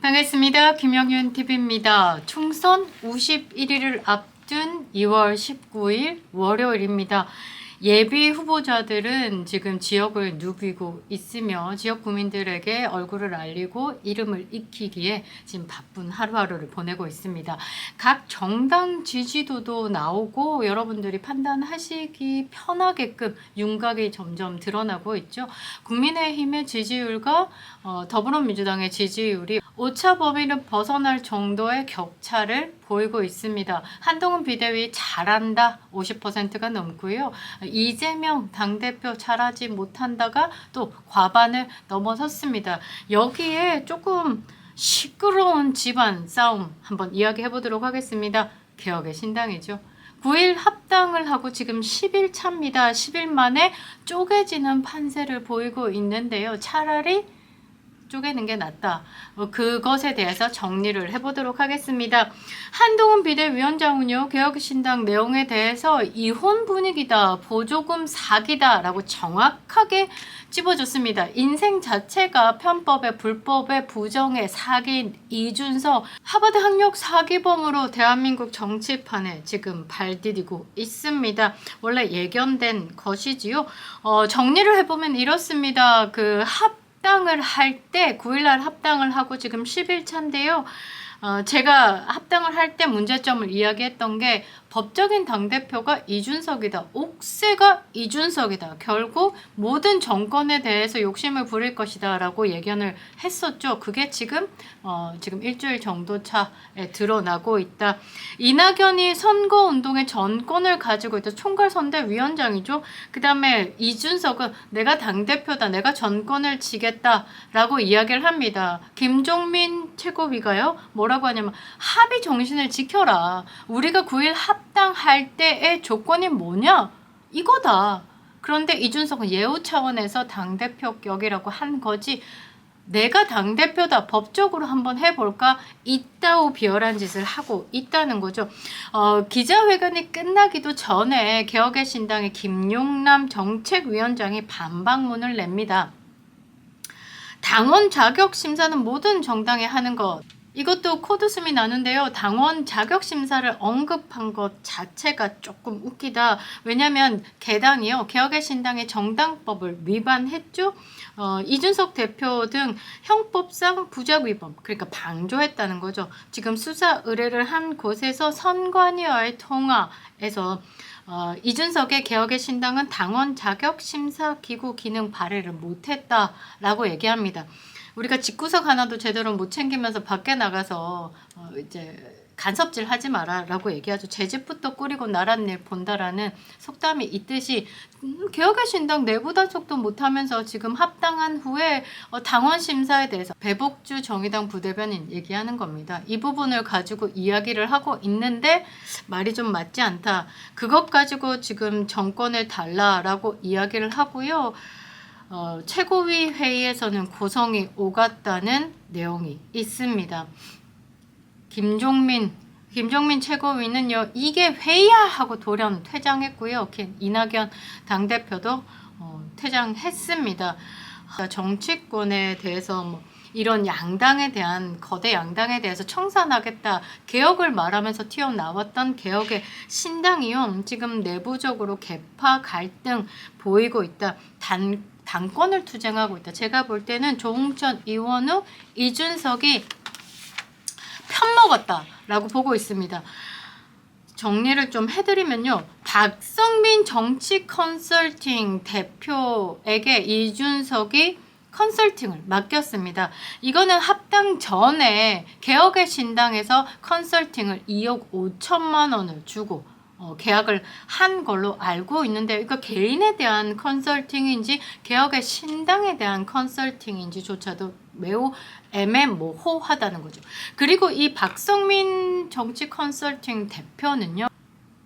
반갑습니다. 김영윤 TV입니다. 총선 51일을 앞둔 2월 19일 월요일입니다. 예비 후보자들은 지금 지역을 누비고 있으며 지역 구민들에게 얼굴을 알리고 이름을 익히기에 지금 바쁜 하루하루를 보내고 있습니다. 각 정당 지지도도 나오고 여러분들이 판단하시기 편하게끔 윤곽이 점점 드러나고 있죠. 국민의힘의 지지율과 더불어민주당의 지지율이 오차 범위를 벗어날 정도의 격차를 보이고 있습니다. 한동훈 비대위 잘한다 50%가 넘고요. 이재명 당대표 잘하지 못한다가 또 과반을 넘어섰습니다. 여기에 조금 시끄러운 집안 싸움 한번 이야기해 보도록 하겠습니다. 개혁의 신당이죠. 9일 합당을 하고 지금 10일 차입니다. 10일 만에 쪼개지는 판세를 보이고 있는데요. 차라리 쪼개는 게 낫다. 그것에 대해서 정리를 해보도록 하겠습니다. 한동훈 비대위원장은요, 개혁신당 내용에 대해서 이혼 분위기다, 보조금 사기다 라고 정확하게 찝어줬습니다. 인생 자체가 편법에 불법에 부정에 사기인 이준석 하버드 학력 사기범으로 대한민국 정치판에 지금 발디디고 있습니다. 원래 예견된 것이지요. 정리를 해보면 이렇습니다. 합당을 할 때 9일날 합당을 하고 지금 10일 차인데요. 제가 합당을 할 때 문제점을 이야기했던 게 법적인 당대표가 이준석이다. 옥새가 이준석이다. 결국 모든 정권에 대해서 욕심을 부릴 것이다 라고 예견을 했었죠. 그게 지금 일주일 정도 차에 드러나고 있다. 이낙연이 선거운동의 전권을 가지고 있다. 총괄선대위원장이죠. 그 다음에 이준석은 내가 당대표다. 내가 전권을 지겠다 라고 이야기를 합니다. 김종민 최고위가요. 뭐라고 하냐면 합의 정신을 지켜라. 우리가 9일 합당할 때의 조건이 뭐냐? 이거다. 그런데 이준석은 예우 차원에서 당대표격이라고 한 거지 내가 당대표다. 법적으로 한번 해볼까? 이따오 비열한 짓을 하고 있다는 거죠. 기자회견이 끝나기도 전에 개혁의 신당의 김용남 정책위원장이 반박문을 냅니다. 당원 자격 심사는 모든 정당에 하는 것. 이것도 코드숨이 나는데요. 당원 자격심사를 언급한 것 자체가 조금 웃기다. 왜냐하면 개당이요. 개혁의 신당의 정당법을 위반했죠. 이준석 대표 등 형법상 부작위법, 그러니까 방조했다는 거죠. 지금 수사 의뢰를 한 곳에서 선관위와의 통화에서 이준석의 개혁의 신당은 당원 자격심사 기구 기능 발휘를 못했다라고 얘기합니다. 우리가 집구석 하나도 제대로 못 챙기면서 밖에 나가서 이제 간섭질 하지 마라 라고 얘기하죠. 제 집부터 꾸리고 나란 일 본다라는 속담이 있듯이 개혁의 신당 내부 단속도 못하면서 지금 합당한 후에 당원 심사에 대해서 배복주 정의당 부대변인 얘기하는 겁니다. 이 부분을 가지고 이야기를 하고 있는데 말이 좀 맞지 않다. 그것 가지고 지금 정권을 달라라고 이야기를 하고요. 최고위 회의에서는 고성이 오갔다는 내용이 있습니다. 김종민 최고위는요, 이게 회의야 하고 돌연 퇴장했고요. 이낙연 당대표도 퇴장했습니다. 정치권에 대해서 이런 양당에 대한 거대 양당에 대해서 청산하겠다 개혁을 말하면서 튀어나왔던 개혁의 신당이요, 지금 내부적으로 개파 갈등 보이고 있다. 당권을 투쟁하고 있다. 제가 볼 때는 조홍천, 이원우, 이준석이 편먹었다라고 보고 있습니다. 정리를 좀 해드리면요. 박성민 정치 컨설팅 대표에게 이준석이 컨설팅을 맡겼습니다. 이거는 합당 전에 개혁의 신당에서 컨설팅을 2억 5천만 원을 주고 계약을 한 걸로 알고 있는데, 이거 개인에 대한 컨설팅인지 개혁의 신당에 대한 컨설팅인지조차도 매우 애매모호하다는 거죠. 그리고 이 박성민 정치 컨설팅 대표는요,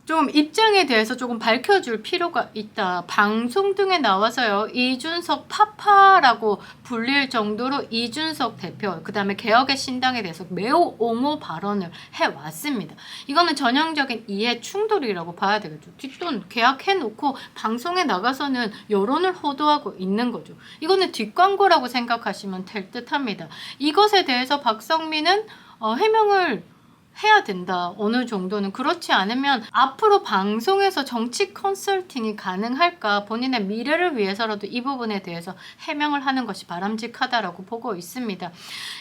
좀 입장에 대해서 조금 밝혀줄 필요가 있다. 방송 등에 나와서요. 이준석 파파라고 불릴 정도로 이준석 대표, 그 다음에 개혁의 신당에 대해서 매우 옹호 발언을 해왔습니다. 이거는 전형적인 이해 충돌이라고 봐야 되겠죠. 뒷돈 계약해놓고 방송에 나가서는 여론을 호도하고 있는 거죠. 이거는 뒷광고라고 생각하시면 될 듯합니다. 이것에 대해서 박성민은 해명을 해야 된다. 어느 정도는. 그렇지 않으면 앞으로 방송에서 정치 컨설팅이 가능할까, 본인의 미래를 위해서라도 이 부분에 대해서 해명을 하는 것이 바람직하다라고 보고 있습니다.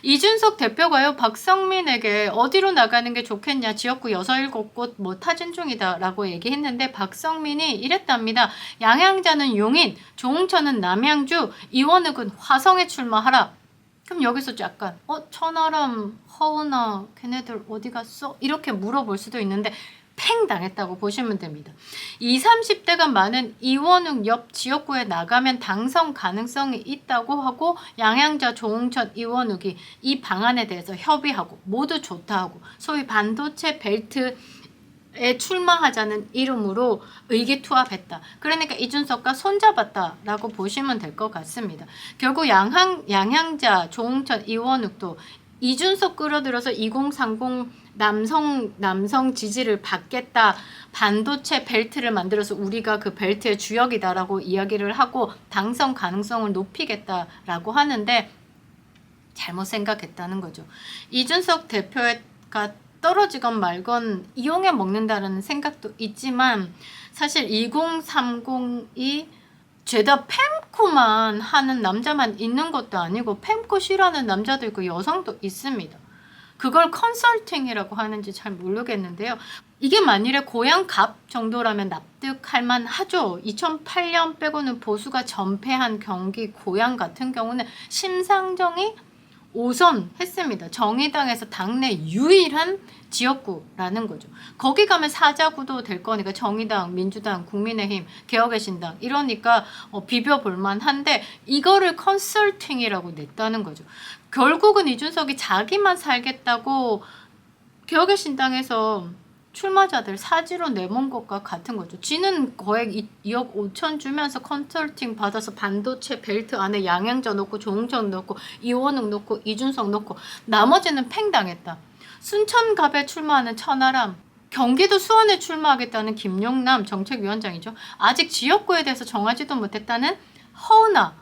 이준석 대표가요, 박성민에게 어디로 나가는 게 좋겠냐, 지역구 6, 7곳 뭐 타진 중이다 라고 얘기했는데, 박성민이 이랬답니다. 양양자는 용인, 조홍천은 남양주, 이원욱은 화성에 출마하라. 그럼 여기서 약간 천하람, 허은아 걔네들 어디 갔어? 이렇게 물어볼 수도 있는데 팽 당했다고 보시면 됩니다. 20, 30대가 많은 이원욱 옆 지역구에 나가면 당선 가능성이 있다고 하고, 양양자, 조홍천, 이원욱이 이 방안에 대해서 협의하고 모두 좋다 하고, 소위 반도체 벨트 에 출마하자는 이름으로 의기투합했다. 그러니까 이준석과 손잡았다라고 보시면 될 것 같습니다. 결국 양양자, 조홍천, 이원욱도 이준석 끌어들여서 2030 남성 지지를 받겠다. 반도체 벨트를 만들어서 우리가 그 벨트의 주역이다라고 이야기를 하고 당선 가능성을 높이겠다라고 하는데, 잘못 생각했다는 거죠. 이준석 대표가 떨어지건 말건 이용해 먹는다는 생각도 있지만, 사실 2030이 죄다 fem코만 하는 남자만 있는 것도 아니고 fem코 싫어하는 남자도 있고 여성도 있습니다. 그걸 컨설팅이라고 하는지 잘 모르겠는데요. 이게 만일에 고양갑 정도라면 납득할 만하죠. 2008년 빼고는 보수가 전패한 경기 고양 같은 경우는 심상정이 5선 했습니다. 정의당에서 당내 유일한 지역구라는 거죠. 거기 가면 사자구도 될 거니까 정의당, 민주당, 국민의힘, 개혁의 신당 이러니까 비벼볼만 한데, 이거를 컨설팅이라고 냈다는 거죠. 결국은 이준석이 자기만 살겠다고 개혁의 신당에서 출마자들 사지로 내몬 것과 같은 거죠. 지는 거액 2억 5천 주면서 컨설팅 받아서 반도체 벨트 안에 양양자 넣고 조홍천 넣고 이원욱 넣고 이준석 넣고 나머지는 팽당했다. 순천갑에 출마하는 천하람, 경기도 수원에 출마하겠다는 김용남 정책위원장이죠. 아직 지역구에 대해서 정하지도 못했다는 허은아.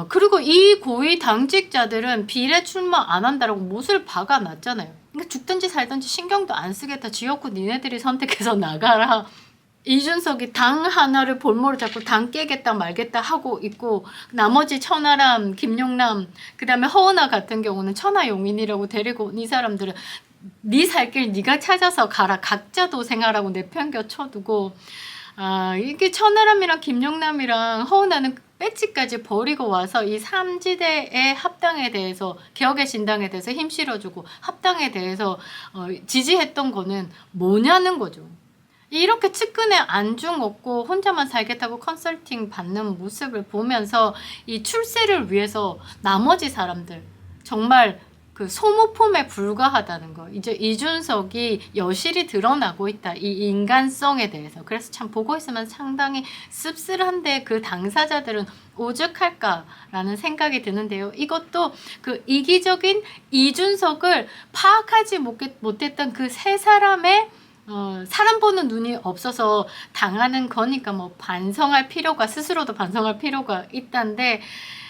그리고 이 고위 당직자들은 비례 출마 안 한다라고 못을 박아놨잖아요. 그러니까 죽든지 살든지 신경도 안 쓰겠다. 지역구 니네들이 선택해서 나가라. 이준석이 당 하나를 볼모로 잡고 당 깨겠다 말겠다 하고 있고, 나머지 천하람, 김용남, 그 다음에 허은아 같은 경우는 천하용인이라고 데리고 이 사람들은 네 살 길 네가 찾아서 가라. 각자 도생하라고 내팽겨 쳐두고, 이게 천하람이랑 김용남이랑 허은아는 배지까지 버리고 와서 이 3지대의 합당에 대해서, 개혁의 신당에 대해서 힘 실어주고 합당에 대해서 지지했던 거는 뭐냐는 거죠. 이렇게 측근에 안중 없고 혼자만 살겠다고 컨설팅 받는 모습을 보면서 이 출세를 위해서 나머지 사람들 정말 그 소모품에 불과하다는 거. 이제 이준석이 여실히 드러나고 있다. 이 인간성에 대해서. 그래서 참 보고 있으면 상당히 씁쓸한데 그 당사자들은 오죽할까라는 생각이 드는데요. 이것도 그 이기적인 이준석을 파악하지 못했던 그 세 사람의 사람 보는 눈이 없어서 당하는 거니까 뭐 반성할 필요가, 스스로도 반성할 필요가 있다는데,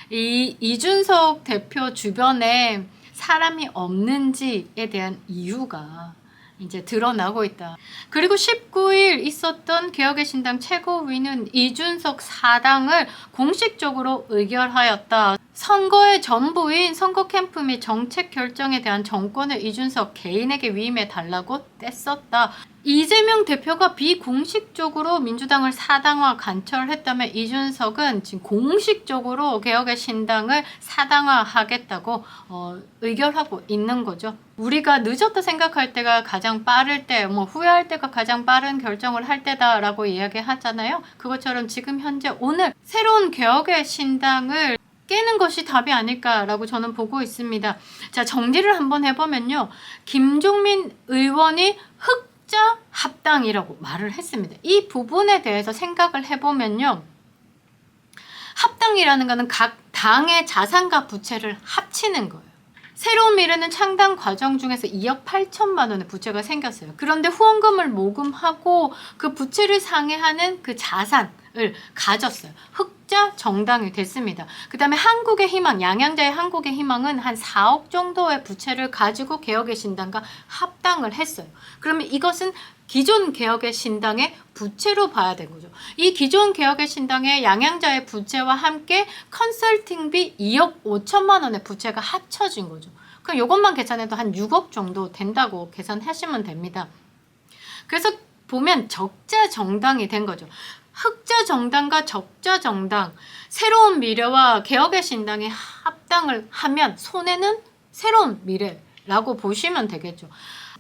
이 이준석 대표 주변에 사람이 없는지에 대한 이유가 이제 드러나고 있다. 그리고 19일 있었던 개혁의 신당 최고위는 이준석 사당을 공식적으로 의결하였다. 선거의 전부인 선거 캠프 및 정책 결정에 대한 정권을 이준석 개인에게 위임해 달라고 뗐었다. 이재명 대표가 비공식적으로 민주당을 사당화 간철했다면 이준석은 지금 공식적으로 개혁의 신당을 사당화하겠다고 의결하고 있는 거죠. 우리가 늦었다 생각할 때가 가장 빠를 때, 뭐 후회할 때가 가장 빠른 결정을 할 때다라고 이야기하잖아요. 그것처럼 지금 현재 오늘 새로운 개혁의 신당을 깨는 것이 답이 아닐까라고 저는 보고 있습니다. 자, 정리를 한번 해보면요. 김종민 의원이 흑자 합당이라고 말을 했습니다. 이 부분에 대해서 생각을 해보면요. 합당이라는 것은 각 당의 자산과 부채를 합치는 거예요. 새로운 미래는 창당 과정 중에서 2억 8천만 원의 부채가 생겼어요. 그런데 후원금을 모금하고 그 부채를 상회하는 그 자산을 가졌어요. 흑자 정당이 됐습니다. 그 다음에 한국의 희망, 양양자의 한국의 희망은 한 4억 정도의 부채를 가지고 개혁의 신당과 합당을 했어요. 그러면 이것은 기존 개혁의 신당의 부채로 봐야 되는 거죠. 이 기존 개혁의 신당의 양양자의 부채와 함께 컨설팅비 2억 5천만 원의 부채가 합쳐진 거죠. 그럼 이것만 계산해도 한 6억 정도 된다고 계산하시면 됩니다. 그래서 보면 적자 정당이 된 거죠. 흑자 정당과 적자 정당, 새로운 미래와 개혁의 신당이 합당을 하면 손해는 새로운 미래라고 보시면 되겠죠.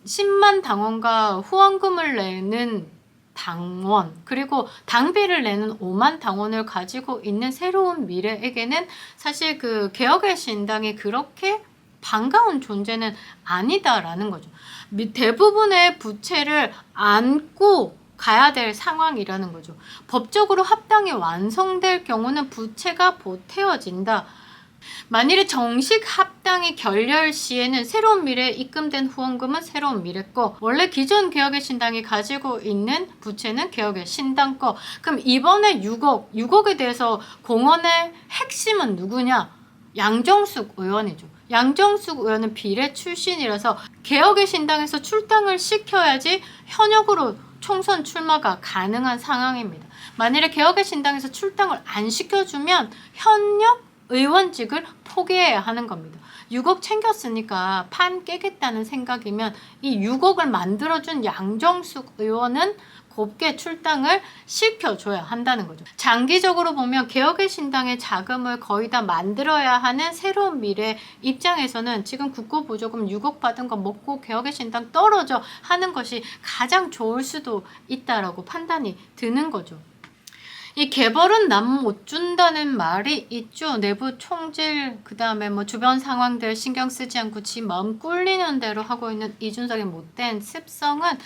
10만 당원과 후원금을 내는 당원, 그리고 당비를 내는 5만 당원을 가지고 있는 새로운 미래에게는 사실 그 개혁의 신당이 그렇게 반가운 존재는 아니다라는 거죠. 대부분의 부채를 안고 가야 될 상황이라는 거죠. 법적으로 합당이 완성될 경우는 부채가 보태어진다. 만일에 정식 합당이 결렬 시에는 새로운 미래에 입금된 후원금은 새로운 미래 거, 원래 기존 개혁의 신당이 가지고 있는 부채는 개혁의 신당 거. 그럼 이번에 6억에 대해서 공헌의 핵심은 누구냐? 양정숙 의원이죠. 양정숙 의원은 비례 출신이라서 개혁의 신당에서 출당을 시켜야지 현역으로 총선 출마가 가능한 상황입니다. 만일에 개혁의 신당에서 출당을 안 시켜주면 현역 의원직을 포기해야 하는 겁니다. 6억 챙겼으니까 판 깨겠다는 생각이면 이 6억을 만들어준 양정숙 의원은 곱게 출당을 시켜줘야 한다는 거죠. 장기적으로 보면 개혁의 신당의 자금을 거의 다 만들어야 하는 새로운 미래 입장에서는 지금 국고보조금 6억 받은 거 먹고 개혁의 신당 떨어져 하는 것이 가장 좋을 수도 있다라고 판단이 드는 거죠. 이 개벌은 남 못 준다는 말이 있죠. 내부 총질, 그 다음에 뭐 주변 상황들 신경 쓰지 않고 지 마음 꿀리는 대로 하고 있는 이준석의 못된 습성은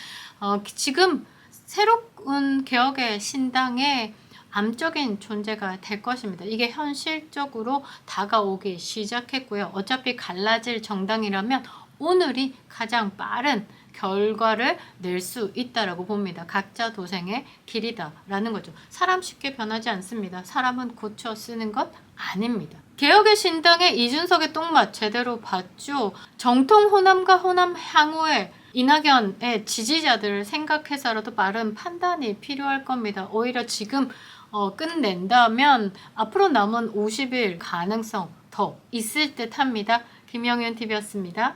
지금 새로운 개혁의 신당의 암적인 존재가 될 것입니다. 이게 현실적으로 다가오기 시작했고요. 어차피 갈라질 정당이라면 오늘이 가장 빠른 결과를 낼 수 있다라고 봅니다. 각자 도생의 길이다라는 거죠. 사람 쉽게 변하지 않습니다. 사람은 고쳐 쓰는 것 아닙니다. 개혁의 신당에 이준석의 똥맛 제대로 봤죠. 정통 호남과 호남 향후에 이낙연의 지지자들을 생각해서라도 빠른 판단이 필요할 겁니다. 오히려 지금 끝낸다면 앞으로 남은 50일 가능성 더 있을 듯 합니다. 김영윤 TV였습니다.